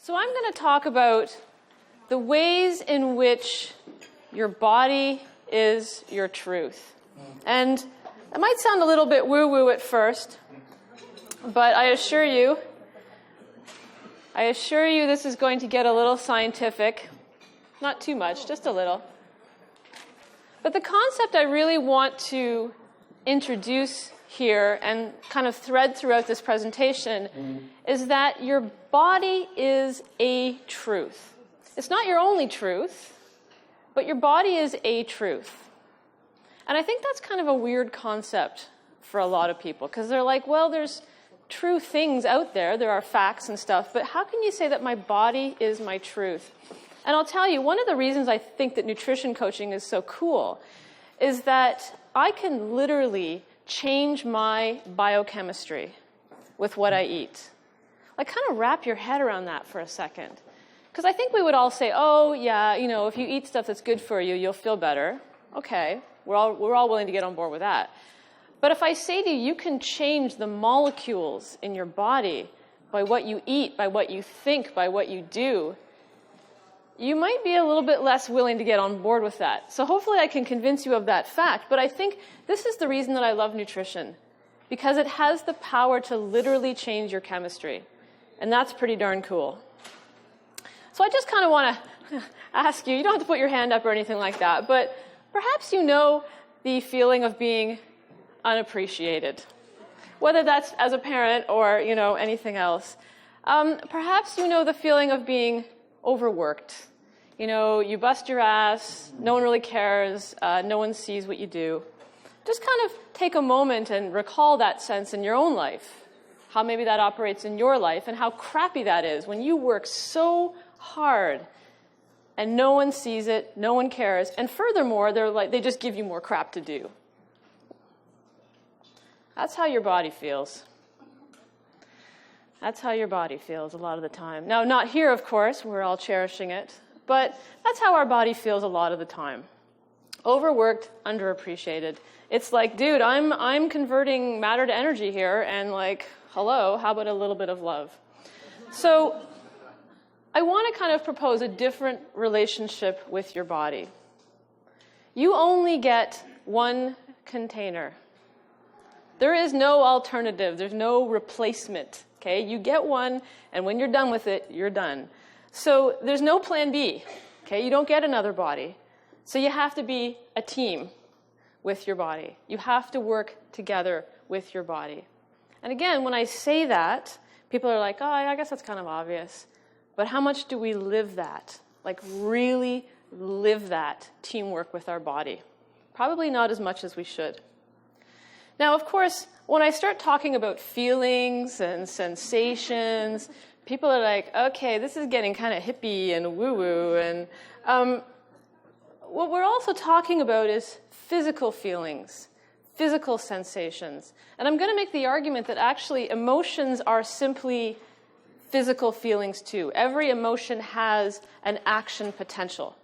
So I'm going to talk about the ways in which your body is your truth. And it might sound a little bit woo-woo at first, but I assure you this is going to get a little scientific. Not too much, just a little. But the concept I really want to introduce here and kind of thread throughout this presentation is that your body is a truth. It's not your only truth, but your body is a truth. And I think that's kind of a weird concept for a lot of people, because they're like, well, there's true things out there. There are facts and stuff, but how can you say that my body is my truth? And I'll tell you, one of the reasons I think that nutrition coaching is so cool is that I can literally change my biochemistry with what I eat. Like, kind of wrap your head around that for a second. Because I think we would all say, oh, yeah, you know, if you eat stuff that's good for you, you'll feel better. Okay, we're all willing to get on board with that. But if I say to you, you can change the molecules in your body by what you eat, by what you think, by what you do, you might be a little bit less willing to get on board with that. So hopefully I can convince you of that fact. But I think this is the reason that I love nutrition, because it has the power to literally change your chemistry. And that's pretty darn cool. So I just kind of want to ask you, you don't have to put your hand up or anything like that, but perhaps you know the feeling of being unappreciated, whether that's as a parent or, you know, anything else. Perhaps you know the feeling of being overworked. You know, you bust your ass, no one really cares, no one sees what you do. Just kind of take a moment and recall that sense in your own life, how maybe that operates in your life, and how crappy that is when you work so hard and no one sees it, no one cares, and furthermore, they just give you more crap to do. That's how your body feels. That's how your body feels a lot of the time. Now, not here, of course, we're all cherishing it, but that's how our body feels a lot of the time. Overworked, underappreciated. It's like, dude, I'm converting matter to energy here, and like, hello, how about a little bit of love? So I want to kind of propose a different relationship with your body. You only get one container. There is no alternative. There's no replacement. Okay? You get one, and when you're done with it, you're done. So there's no plan B. Okay? You don't get another body. So you have to be a team with your body. You have to work together with your body. And again, when I say that, people are like, oh, I guess that's kind of obvious. But how much do we live that? Like, really live that teamwork with our body? Probably not as much as we should. Now, of course, when I start talking about feelings and sensations, people are like, okay, this is getting kind of hippie and woo-woo. And what we're also talking about is physical feelings, physical sensations. And I'm going to make the argument that actually emotions are simply physical feelings too. Every emotion has an action potential.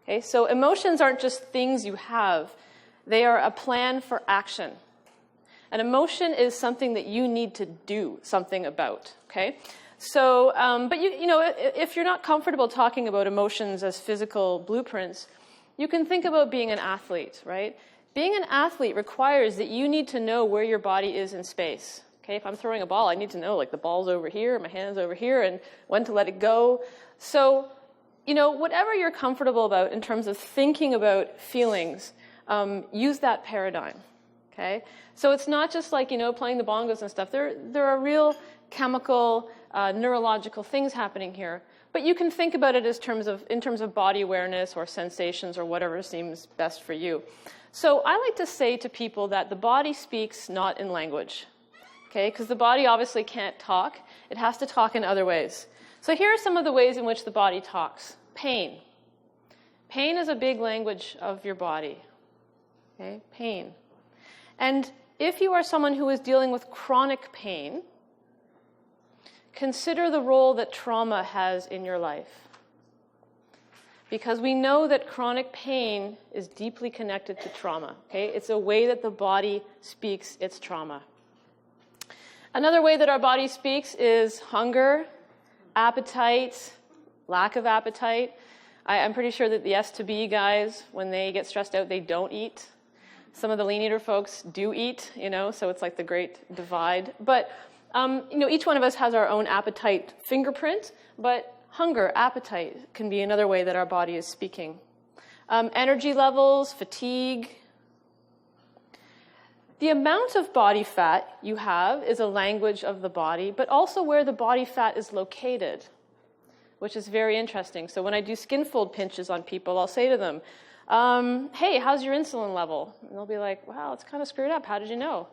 Okay? So emotions aren't just things you have. They are a plan for action. An emotion is something that you need to do something about, okay? So, but you know, if you're not comfortable talking about emotions as physical blueprints, you can think about being an athlete, right? Being an athlete requires that you need to know where your body is in space, okay? If I'm throwing a ball, I need to know, like, the ball's over here, my hand's over here, and when to let it go. So, you know, whatever you're comfortable about in terms of thinking about feelings, use that paradigm. Okay? So it's not just like, you know, playing the bongos and stuff. There are real chemical, neurological things happening here. But you can think about it in terms of body awareness or sensations or whatever seems best for you. So I like to say to people that the body speaks not in language. Okay? Because the body obviously can't talk. It has to talk in other ways. So here are some of the ways in which the body talks. Pain. Pain is a big language of your body. Okay? Pain. And if you are someone who is dealing with chronic pain, consider the role that trauma has in your life. Because we know that chronic pain is deeply connected to trauma. Okay? It's a way that the body speaks its trauma. Another way that our body speaks is hunger, Appetite, lack of appetite. I'm pretty sure that the S to B guys, when they get stressed out, they don't eat. Some of the lean eater folks do eat, so it's like the great divide. But, each one of us has our own appetite fingerprint, but hunger, appetite can be another way that our body is speaking. Energy levels, fatigue. The amount of body fat you have is a language of the body, but also where the body fat is located, which is very interesting. So when I do skin fold pinches on people, I'll say to them, hey, how's your insulin level? And they'll be like, wow, it's kind of screwed up. How did you know?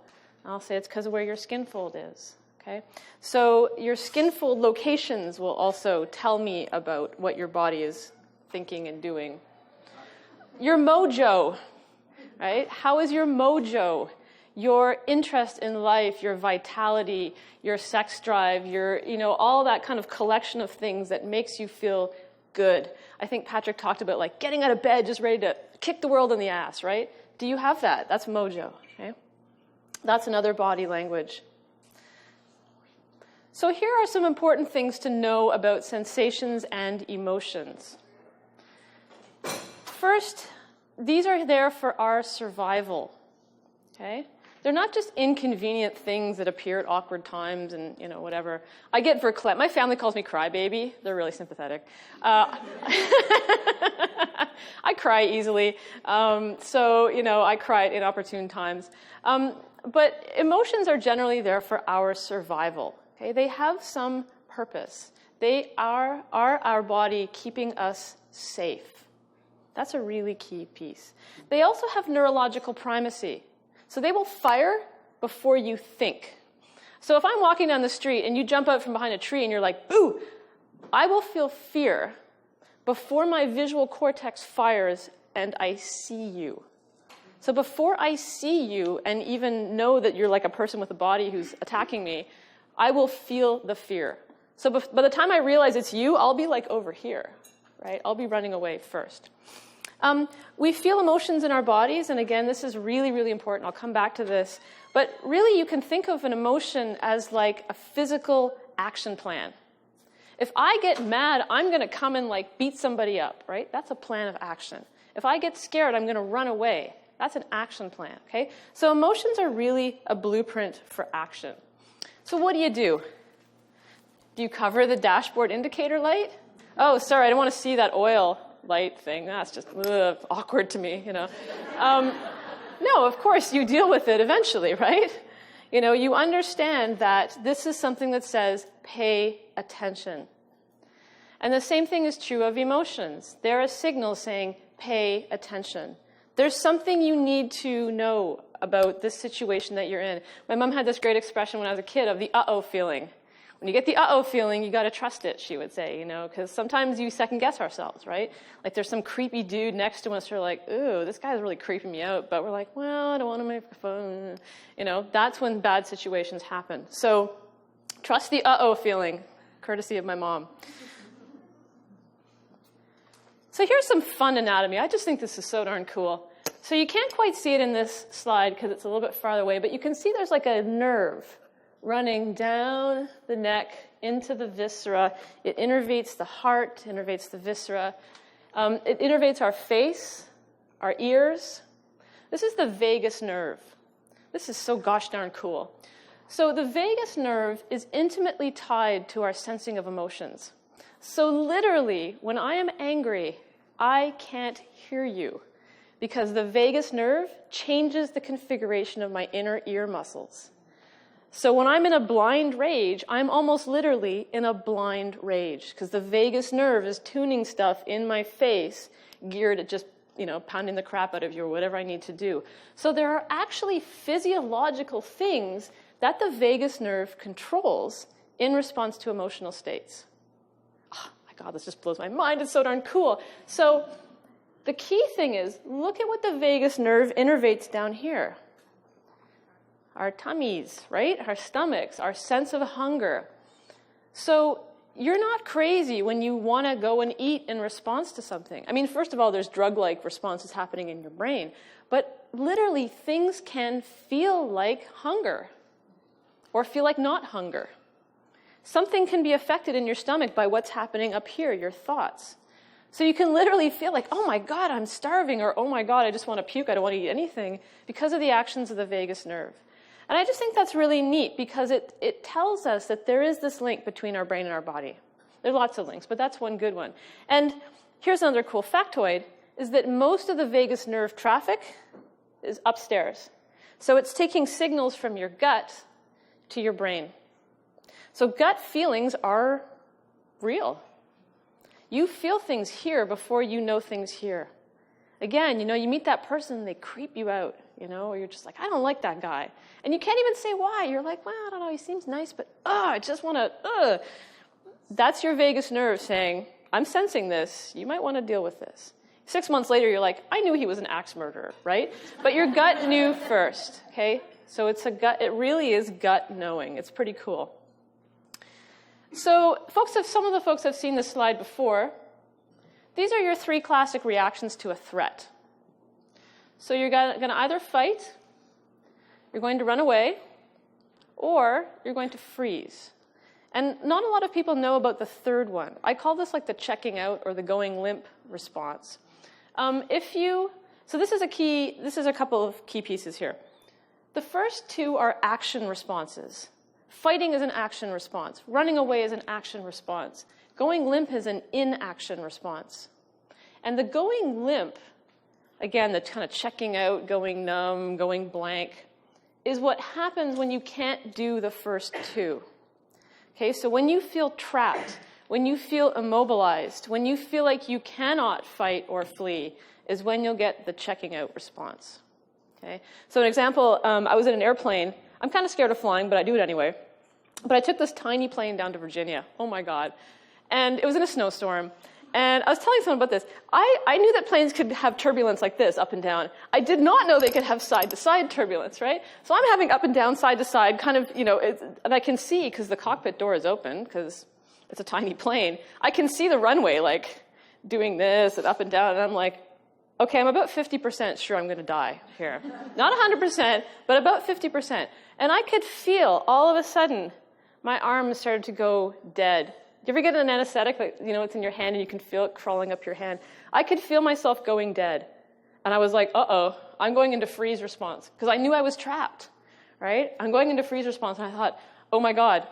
And I'll say it's because of where your skin fold is. Okay? So your skin fold locations will also tell me about what your body is thinking and doing. Your mojo, right? How is your mojo? Your interest in life, your vitality, your sex drive, your, all that kind of collection of things that makes you feel good. I think Patrick talked about like getting out of bed, just ready to kick the world in the ass, right? Do you have that? That's mojo, okay? That's another body language. So here are some important things to know about sensations and emotions. First, these are there for our survival, okay? They're not just inconvenient things that appear at awkward times and, whatever. I get verklempt. My family calls me crybaby. They're really sympathetic. I cry easily. I cry at inopportune times. But emotions are generally there for our survival. Okay? They have some purpose. They are our body keeping us safe. That's a really key piece. They also have neurological primacy. So they will fire before you think. So if I'm walking down the street and you jump out from behind a tree and you're like, boo, I will feel fear before my visual cortex fires and I see you. So before I see you and even know that you're like a person with a body who's attacking me, I will feel the fear. So by the time I realize it's you, I'll be like over here, right? I'll be running away first. We feel emotions in our bodies, and again, this is really, really important. I'll come back to this. But really, you can think of an emotion as like a physical action plan. If I get mad, I'm going to come and like beat somebody up, right? That's a plan of action. If I get scared, I'm going to run away. That's an action plan, okay? So emotions are really a blueprint for action. So what do? Do you cover the dashboard indicator light? Oh, sorry, I don't want to see that oil light thing. That's just awkward to me, No, of course, you deal with it eventually, right? You understand that this is something that says, pay attention. And the same thing is true of emotions. They're a signal saying, pay attention. There's something you need to know about this situation that you're in. My mom had this great expression when I was a kid of the uh-oh feeling. When you get the uh-oh feeling, you got to trust it, she would say, because sometimes you second-guess ourselves, right? Like there's some creepy dude next to us who are like, ooh, this guy's really creeping me out. But we're like, well, I don't want to make fun. That's when bad situations happen. So trust the uh-oh feeling, courtesy of my mom. So here's some fun anatomy. I just think this is so darn cool. So you can't quite see it in this slide because it's a little bit farther away, but you can see there's like a nerve running down the neck into the viscera. It innervates the heart, innervates the viscera. It innervates our face, our ears. This is the vagus nerve. This is so gosh darn cool. So the vagus nerve is intimately tied to our sensing of emotions. So literally, when I am angry, I can't hear you because the vagus nerve changes the configuration of my inner ear muscles. So when I'm in a blind rage, I'm almost literally in a blind rage because the vagus nerve is tuning stuff in my face geared at just, pounding the crap out of you or whatever I need to do. So there are actually physiological things that the vagus nerve controls in response to emotional states. Oh my God, this just blows my mind. It's so darn cool. So the key thing is, look at what the vagus nerve innervates down here. Our tummies, right? Our stomachs, our sense of hunger. So you're not crazy when you want to go and eat in response to something. I mean, first of all, there's drug-like responses happening in your brain. But literally, things can feel like hunger or feel like not hunger. something can be affected in your stomach by what's happening up here, your thoughts. So you can literally feel like, oh my God, I'm starving, or oh my God, I just want to puke, I don't want to eat anything, because of the actions of the vagus nerve. And I just think that's really neat, because it tells us that there is this link between our brain and our body. There's lots of links, but that's one good one. And here's another cool factoid, is that most of the vagus nerve traffic is upstairs. So it's taking signals from your gut to your brain. So gut feelings are real. You feel things here before you know things here. Again, you meet that person, they creep you out, or you're just like, I don't like that guy. And you can't even say why. You're like, well, I don't know, he seems nice, but I just want to, That's your vagus nerve saying, I'm sensing this. You might want to deal with this. 6 months later, you're like, I knew he was an axe murderer, right? But your gut knew first, okay? So it's a gut, it really is gut knowing. It's pretty cool. So some of the folks have seen this slide before. These are your 3 classic reactions to a threat. So you're going to either fight, you're going to run away, or you're going to freeze. And not a lot of people know about the third one. I call this like the checking out or the going limp response. So this is a couple of key pieces here. The first 2 are action responses. Fighting is an action response. Running away is an action response. Going limp is an inaction response. And the going limp, again, the kind of checking out, going numb, going blank, is what happens when you can't do the first 2. Okay, so when you feel trapped, when you feel immobilized, when you feel like you cannot fight or flee, is when you'll get the checking out response. Okay, so an example, I was in an airplane. I'm kind of scared of flying, but I do it anyway. But I took this tiny plane down to Virginia. Oh my God. And it was in a snowstorm. And I was telling someone about this. I knew that planes could have turbulence like this, up and down. I did not know they could have side-to-side turbulence, right? So I'm having up and down, side-to-side, kind of, and I can see, because the cockpit door is open, because it's a tiny plane, I can see the runway, like, doing this and up and down, and I'm like, okay, I'm about 50% sure I'm going to die here. Not 100%, but about 50%. And I could feel, all of a sudden, my arms started to go dead. You ever get an anesthetic, like, it's in your hand and you can feel it crawling up your hand? I could feel myself going dead. And I was like, uh-oh, I'm going into freeze response. Because I knew I was trapped, right? I'm going into freeze response, and I thought, oh my God,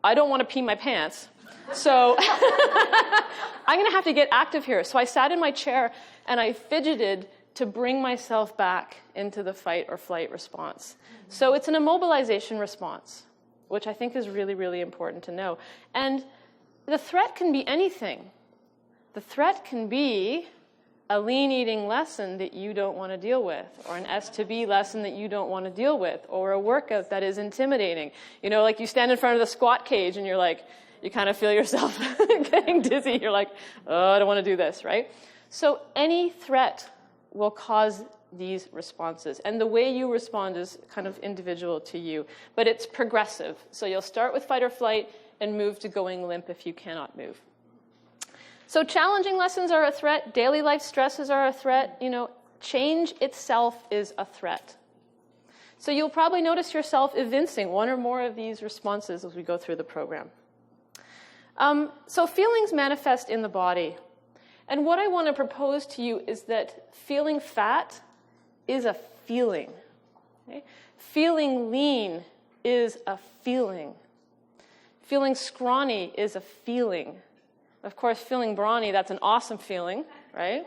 I don't want to pee my pants. So I'm going to have to get active here. So I sat in my chair and I fidgeted to bring myself back into the fight or flight response. So it's an immobilization response, which I think is really, really important to know. And the threat can be anything. The threat can be a lean eating lesson that you don't want to deal with, or an S to B lesson that you don't want to deal with, or a workout that is intimidating. Like you stand in front of the squat cage and you're like, you kind of feel yourself getting dizzy. You're like, oh, I don't want to do this, right? So any threat will cause these responses. And the way you respond is kind of individual to you. But it's progressive. So you'll start with fight or flight and move to going limp if you cannot move. So challenging lessons are a threat. Daily life stresses are a threat. Change itself is a threat. So you'll probably notice yourself evincing one or more of these responses as we go through the program. So feelings manifest in the body. And what I want to propose to you is that feeling fat is a feeling. Okay? Feeling lean is a feeling. Feeling scrawny is a feeling. Of course, feeling brawny, that's an awesome feeling, right?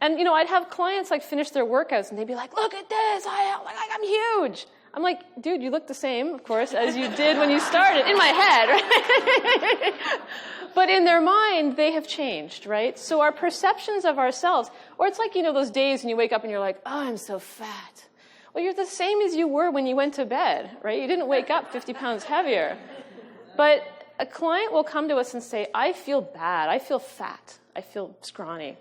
And, I'd have clients finish their workouts and they'd be like, look at this, I'm huge. I'm like, dude, you look the same, of course, as you did when you started, in my head, right? But in their mind, they have changed, right? So our perceptions of ourselves, or it's like, those days when you wake up and you're like, oh, I'm so fat. Well, you're the same as you were when you went to bed, right? You didn't wake up 50 pounds heavier. But a client will come to us and say, I feel bad, I feel fat, I feel scrawny.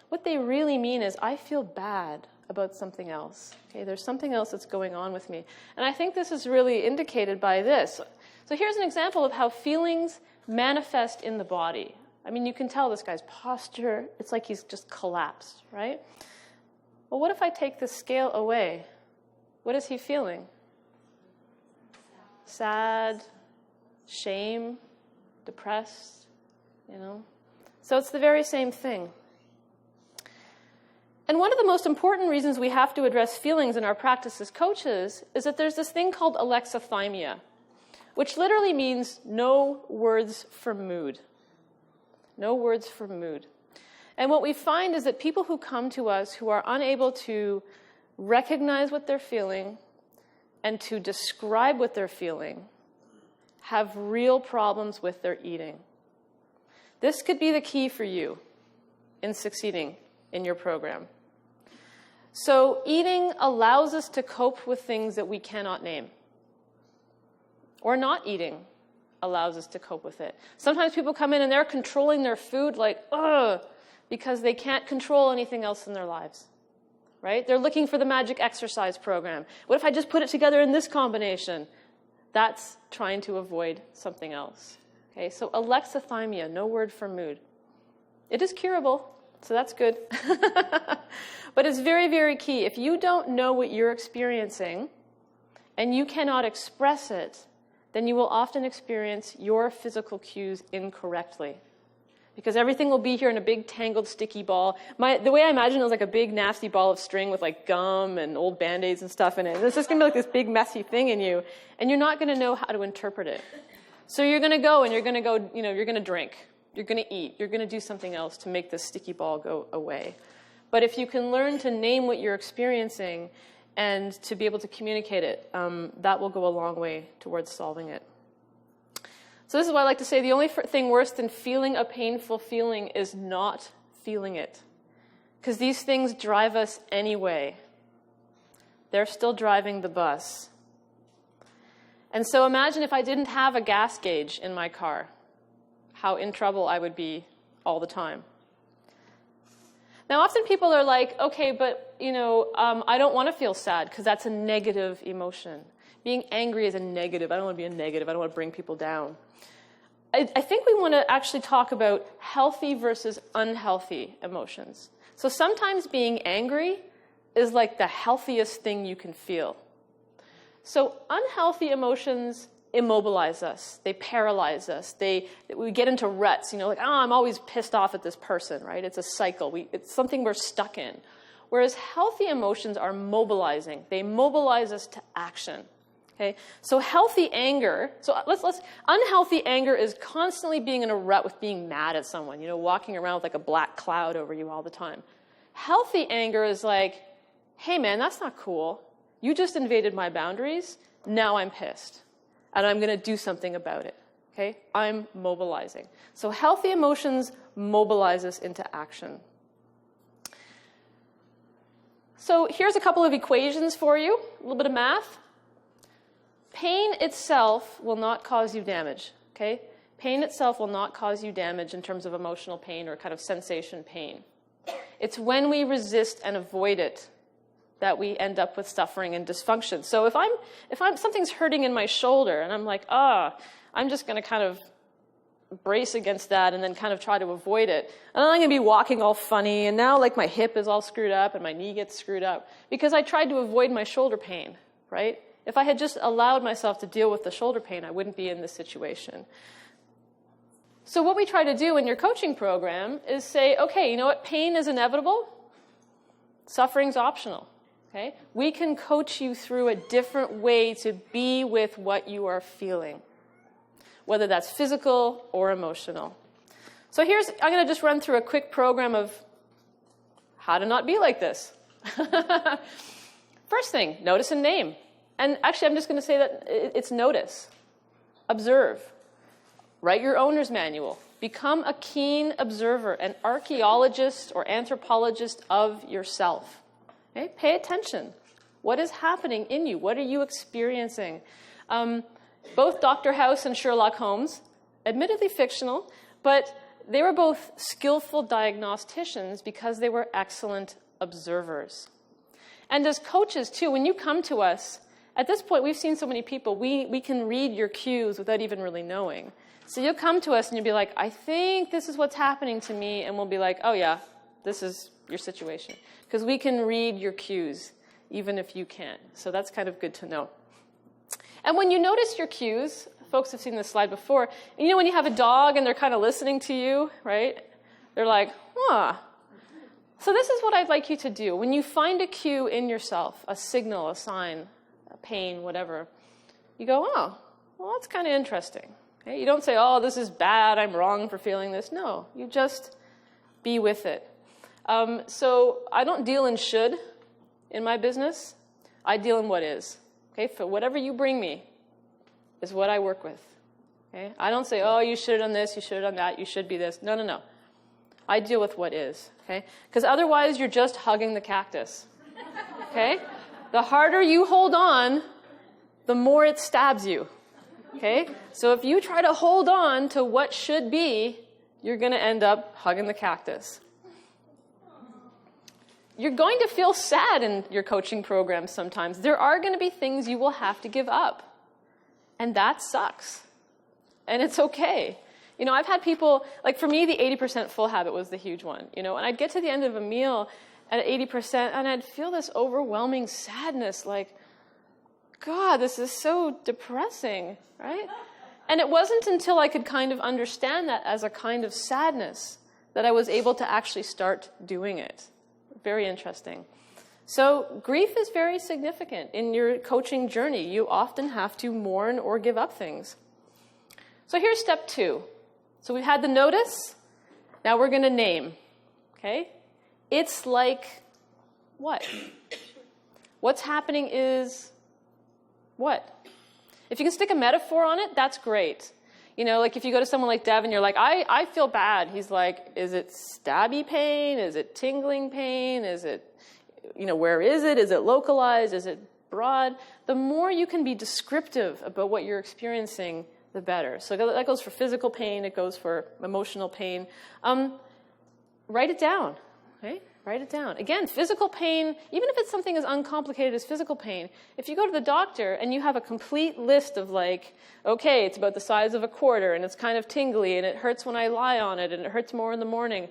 What they really mean is, I feel bad about something else. Okay, there's something else that's going on with me. And I think this is really indicated by this. So here's an example of how feelings manifest in the body. I mean, you can tell this guy's posture, it's like he's just collapsed, right? Well, what if I take the scale away? What is he feeling? Sad, shame, depressed, you know. So it's the very same thing. And one of the most important reasons we have to address feelings in our practice as coaches is that there's this thing called alexithymia, which literally means no words for mood. No words for mood. And what we find is that people who come to us who are unable to recognize what they're feeling and to describe what they're feeling have real problems with their eating. This could be the key for you in succeeding in your program. So eating allows us to cope with things that we cannot name. Or not eating allows us to cope with it. Sometimes people come in and they're controlling their food like, ugh, because they can't control anything else in their lives. Right? They're looking for the magic exercise program. What if I just put it together in this combination? That's trying to avoid something else. Okay, so alexithymia, no word for mood. It is curable, so that's good. But it's very, very key. If you don't know what you're experiencing and you cannot express it, then you will often experience your physical cues incorrectly. Because everything will be here in a big, tangled, sticky ball. The way I imagine it was like a big, nasty ball of string with like gum and old Band-Aids and stuff in it. And it's just going to be like this big, messy thing in you. And you're not going to know how to interpret it. So you're going to go and you're going to go, you know, you're going to drink. You're going to eat. You're going to do something else to make this sticky ball go away. But if you can learn to name what you're experiencing and to be able to communicate it, that will go a long way towards solving it. So this is what I like to say. The only thing worse than feeling a painful feeling is not feeling it. Because these things drive us anyway. They're still driving the bus. And so imagine if I didn't have a gas gauge in my car, how in trouble I would be all the time. Now, often people are like, okay, but, you know, I don't want to feel sad because that's a negative emotion. Being angry is a negative. I don't want to be a negative. I don't want to bring people down. I think we want to actually talk about healthy versus unhealthy emotions. So sometimes being angry is like the healthiest thing you can feel. So unhealthy emotions immobilize us. They paralyze us. We get into ruts, you know, like, oh, I'm always pissed off at this person, right? It's a cycle. It's something we're stuck in. Whereas healthy emotions are mobilizing. They mobilize us to action. Okay? So healthy anger, unhealthy anger is constantly being in a rut with being mad at someone, you know, walking around with like a black cloud over you all the time. Healthy anger is like, hey man, that's not cool. You just invaded my boundaries. Now I'm pissed. And I'm going to do something about it. Okay? I'm mobilizing. So healthy emotions mobilize us into action. So here's a couple of equations for you, a little bit of math. Pain itself will not cause you damage. Okay? Pain itself will not cause you damage in terms of emotional pain or kind of sensation pain. It's when we resist and avoid it that we end up with suffering and dysfunction. So if something's hurting in my shoulder and I'm like, I'm just going to kind of brace against that and then kind of try to avoid it. And then I'm going to be walking all funny and now like my hip is all screwed up and my knee gets screwed up because I tried to avoid my shoulder pain, right? If I had just allowed myself to deal with the shoulder pain, I wouldn't be in this situation. So what we try to do in your coaching program is say, okay, you know what? Pain is inevitable. Suffering's optional. Okay? We can coach you through a different way to be with what you are feeling, whether that's physical or emotional. So I'm going to just run through a quick program of how to not be like this. First thing, notice and name. And actually, I'm just going to say that it's notice. Observe. Write your owner's manual. Become a keen observer, an archaeologist or anthropologist of yourself. Okay? Pay attention. What is happening in you? What are you experiencing? Both Dr. House and Sherlock Holmes, admittedly fictional, but they were both skillful diagnosticians because they were excellent observers. And as coaches, too, when you come to us, at this point, we've seen so many people, we can read your cues without even really knowing. So you'll come to us and you'll be like, I think this is what's happening to me. And we'll be like, oh, yeah, this is your situation. Because we can read your cues, even if you can't. So that's kind of good to know. And when you notice your cues, folks have seen this slide before. And you know when you have a dog and they're kind of listening to you, right? They're like, huh. So this is what I'd like you to do. When you find a cue in yourself, a signal, a sign, a pain, whatever, you go, oh, well, that's kind of interesting. Okay? You don't say, oh, this is bad, I'm wrong for feeling this. No, you just be with it. So I don't deal in should in my business. I deal in what is. Okay? For whatever you bring me is what I work with. Okay? I don't say, oh, you should have done this, you should have done that, you should be this. No, no, no. I deal with what is. Okay? Because otherwise you're just hugging the cactus. Okay? The harder you hold on, the more it stabs you. Okay? So if you try to hold on to what should be, you're going to end up hugging the cactus. You're going to feel sad in your coaching program sometimes. There are going to be things you will have to give up. And that sucks. And it's okay. You know, I've had people, like for me, the 80% full habit was the huge one. You know, and I'd get to the end of a meal at 80%, and I'd feel this overwhelming sadness, like, God, this is so depressing, right? And it wasn't until I could kind of understand that as a kind of sadness that I was able to actually start doing it. Very interesting. So grief is very significant in your coaching journey. You often have to mourn or give up things. So here's step 2. So we've had the notice. Now we're going to name. Okay? It's like what? What's happening is what? If you can stick a metaphor on it, that's great. You know, like if you go to someone like Dev and you're like, I feel bad. He's like, is it stabby pain? Is it tingling pain? Is it, you know, where is it? Is it localized? Is it broad? The more you can be descriptive about what you're experiencing, the better. So that goes for physical pain. It goes for emotional pain. Write it down. Okay? Write it down. Again, physical pain, even if it's something as uncomplicated as physical pain, if you go to the doctor and you have a complete list of like, okay, it's about the size of a quarter and it's kind of tingly and it hurts when I lie on it and it hurts more in the morning,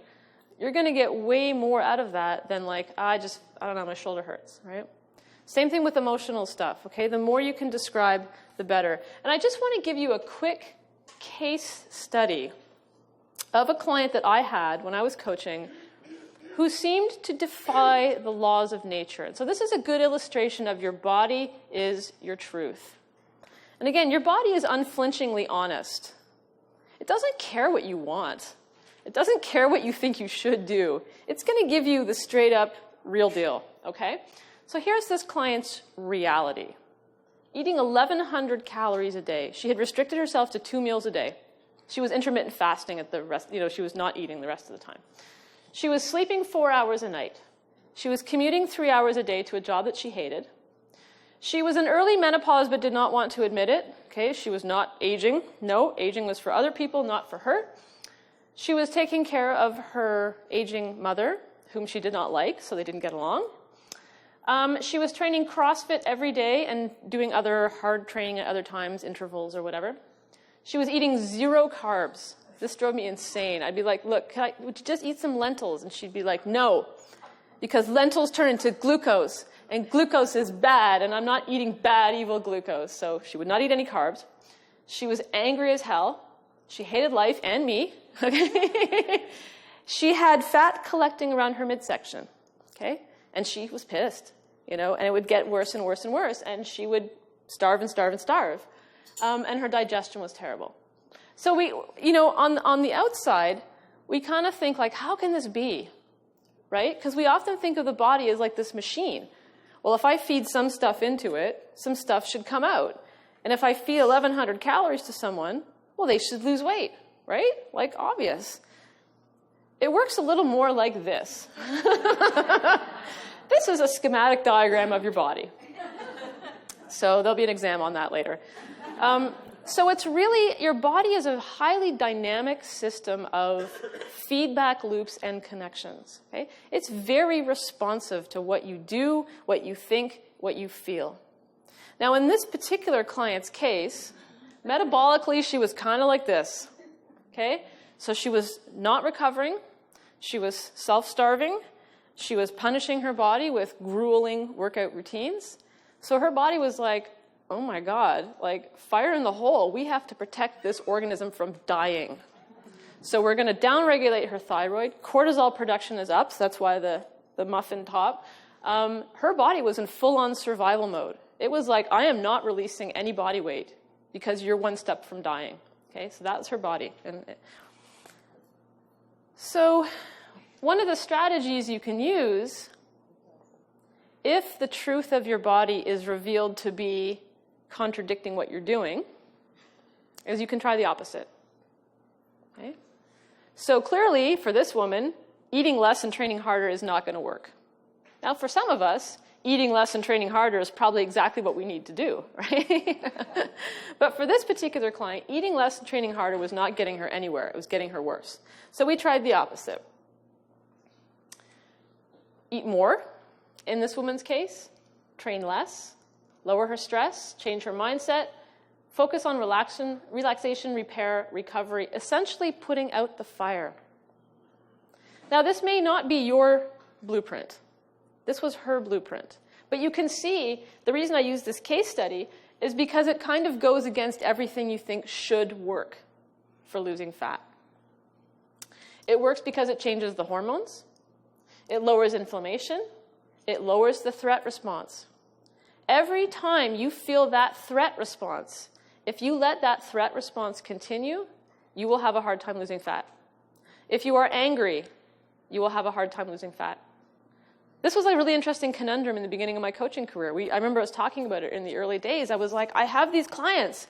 you're going to get way more out of that than like, I don't know, my shoulder hurts, right? Same thing with emotional stuff, okay? The more you can describe, the better. And I just want to give you a quick case study of a client that I had when I was coaching who seemed to defy the laws of nature. And so this is a good illustration of your body is your truth. And again, your body is unflinchingly honest. It doesn't care what you want. It doesn't care what you think you should do. It's going to give you the straight up real deal, okay? So here's this client's reality. Eating 1,100 calories a day. She had restricted herself to 2 meals a day. She was intermittent fasting at the rest, you know, she was not eating the rest of the time. She was sleeping 4 hours a night. She was commuting 3 hours a day to a job that she hated. She was in early menopause but did not want to admit it. Okay, she was not aging. No, aging was for other people, not for her. She was taking care of her aging mother, whom she did not like, so they didn't get along. She was training CrossFit every day and doing other hard training at other times, intervals or whatever. She was eating 0 carbs. This drove me insane. I'd be like, look, would you just eat some lentils? And she'd be like, no, because lentils turn into glucose, and glucose is bad, and I'm not eating bad, evil glucose. So she would not eat any carbs. She was angry as hell. She hated life and me. She had fat collecting around her midsection, okay? And she was pissed, you know, and it would get worse and worse and worse, and she would starve and starve and starve. And her digestion was terrible. So we, you know, on the outside, we kind of think like, how can this be, right? Because we often think of the body as like this machine. Well, if I feed some stuff into it, some stuff should come out. And if I feed 1,100 calories to someone, well, they should lose weight, right? Like, obvious. It works a little more like this. This is a schematic diagram of your body. So there'll be an exam on that later. So it's really, your body is a highly dynamic system of feedback loops and connections. Okay? It's very responsive to what you do, what you think, what you feel. Now, in this particular client's case, metabolically, she was kind of like this. Okay? So she was not recovering. She was self-starving. She was punishing her body with grueling workout routines. So her body was like, oh my God, like fire in the hole. We have to protect this organism from dying. So we're going to downregulate her thyroid. Cortisol production is up, so that's why the muffin top. Her body was in full-on survival mode. It was like, I am not releasing any body weight because you're one step from dying. Okay, so that's her body. So one of the strategies you can use, if the truth of your body is revealed to be contradicting what you're doing, is you can try the opposite. Okay? So clearly, for this woman, eating less and training harder is not going to work. Now, for some of us, eating less and training harder is probably exactly what we need to do, right? But for this particular client, eating less and training harder was not getting her anywhere. It was getting her worse. So we tried the opposite. Eat more, in this woman's case, train less, lower her stress, change her mindset, focus on relaxation, repair, recovery, essentially putting out the fire. Now, this may not be your blueprint. This was her blueprint. But you can see the reason I use this case study is because it kind of goes against everything you think should work for losing fat. It works because it changes the hormones. It lowers inflammation. It lowers the threat response. Every time you feel that threat response, if you let that threat response continue, you will have a hard time losing fat. If you are angry, you will have a hard time losing fat. This was a really interesting conundrum in the beginning of my coaching career. I remember I was talking about it in the early days. I was like, I have these clients.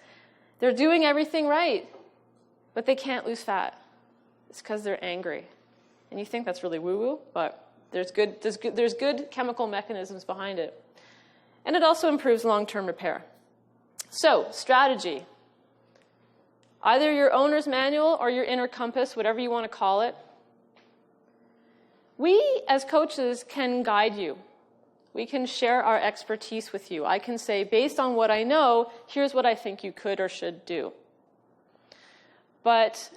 They're doing everything right, but they can't lose fat. It's because they're angry. And you think that's really woo-woo, but there's good chemical mechanisms behind it. And it also improves long-term repair. So, strategy. Either your owner's manual or your inner compass, whatever you want to call it. We, as coaches, can guide you. We can share our expertise with you. I can say, based on what I know, here's what I think you could or should do. But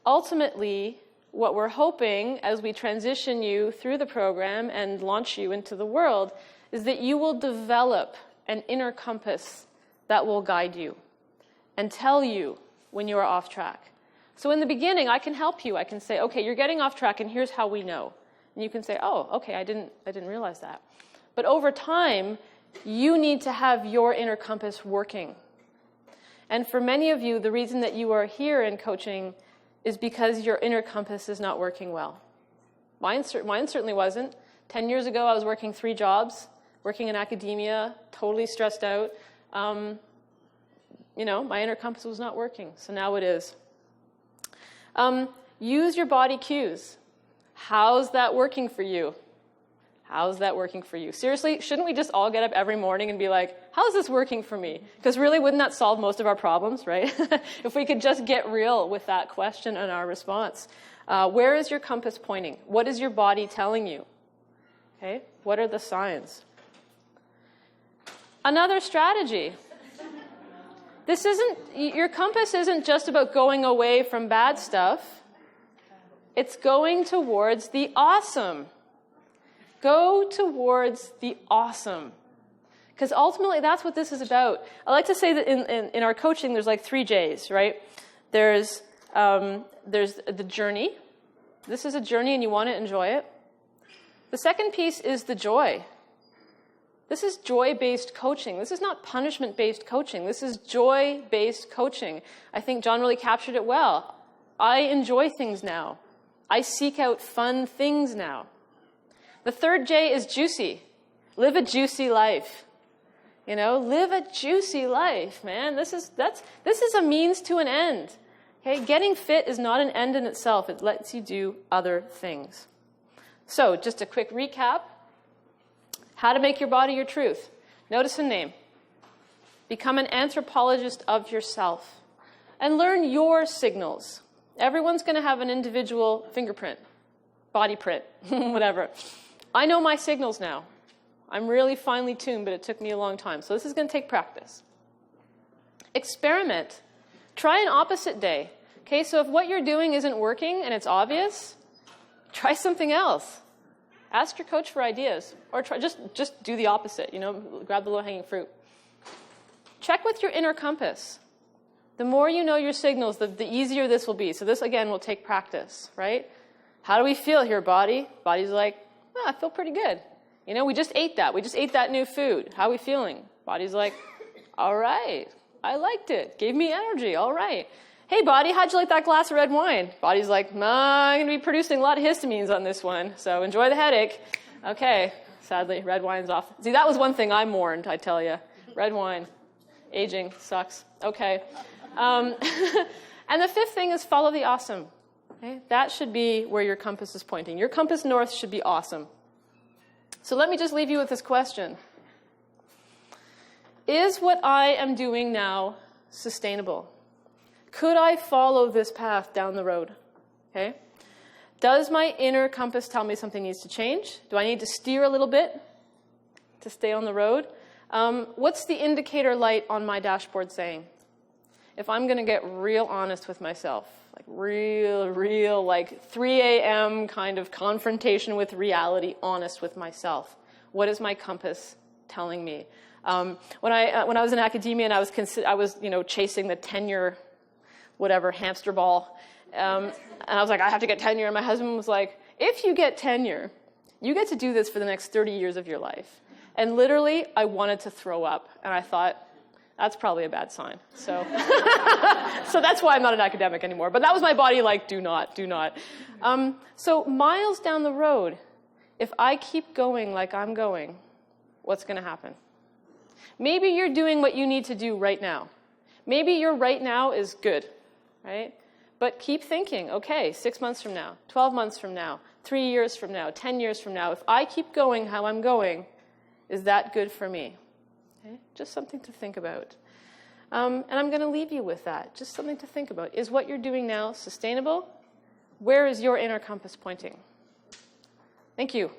ultimately, what we're hoping as we transition you through the program and launch you into the world is that you will develop an inner compass that will guide you and tell you when you are off track. So in the beginning, I can help you. I can say, okay, you're getting off track, and here's how we know. And you can say, oh, okay, I didn't realize that. But over time, you need to have your inner compass working. And for many of you, the reason that you are here in coaching is because your inner compass is not working well. Mine certainly wasn't. 10 years ago, I was working 3 jobs, working in academia, totally stressed out. My inner compass was not working, so now it is. Use your body cues. How's that working for you? How's that working for you? Seriously, shouldn't we just all get up every morning and be like, how's this working for me? Because really, wouldn't that solve most of our problems, right? If we could just get real with that question and our response. Where is your compass pointing? What is your body telling you? Okay, what are the signs? Another strategy. Your compass isn't just about going away from bad stuff. It's going towards the awesome. Go towards the awesome. Because ultimately, that's what this is about. I like to say that in our coaching, there's like 3 J's, right? There's the journey. This is a journey, and you want to enjoy it. The second piece is the joy. This is joy-based coaching. This is not punishment-based coaching. This is joy-based coaching. I think John really captured it well. I enjoy things now. I seek out fun things now. The third J is juicy. Live a juicy life. Live a juicy life, man. This is a means to an end. Okay, getting fit is not an end in itself. It lets you do other things. So, just a quick recap. How to make your body your truth. Notice a name. Become an anthropologist of yourself. And learn your signals. Everyone's going to have an individual fingerprint, body print, whatever. I know my signals now. I'm really finely tuned, but it took me a long time. So this is going to take practice. Experiment. Try an opposite day. Okay, so if what you're doing isn't working and it's obvious, try something else. Ask your coach for ideas, or just do the opposite. Grab the low-hanging fruit. check with your inner compass. The more you know your signals, the easier this will be. So this, again, will take practice, right? How do we feel here, body? Body's like, I feel pretty good. You know, we just ate that. We just ate that new food. How are we feeling? Body's like, all right, I liked it. Gave me energy, all right. Hey, body, how'd you like that glass of red wine? Body's like, I'm going to be producing a lot of histamines on this one, so enjoy the headache. Okay, sadly, red wine's off. See, that was one thing I mourned, I tell you. Red wine. Aging sucks. Okay. And the fifth thing is follow the awesome. Okay? That should be where your compass is pointing. Your compass north should be awesome. So let me just leave you with this question. Is what I am doing now sustainable? Could I follow this path down the road? Okay? Does my inner compass tell me something needs to change? Do I need to steer a little bit to stay on the road? What's the indicator light on my dashboard saying? If I'm going to get real honest with myself, like real, like 3 a.m. kind of confrontation with reality, honest with myself, what is my compass telling me? When I was in academia and I was chasing the tenure, whatever, hamster ball, and I was like, I have to get tenure. And my husband was like, if you get tenure, you get to do this for the next 30 years of your life. And literally, I wanted to throw up. And I thought, that's probably a bad sign. So, so that's why I'm not an academic anymore. But that was my body like, do not. So miles down the road, if I keep going like I'm going, what's going to happen? Maybe you're doing what you need to do right now. Maybe your right now is good, right? But keep thinking, okay, 6 months from now, 12 months from now, 3 years from now, 10 years from now, if I keep going how I'm going, is that good for me? Okay? Just something to think about. And I'm going to leave you with that, just something to think about. Is what you're doing now sustainable? Where is your inner compass pointing? Thank you.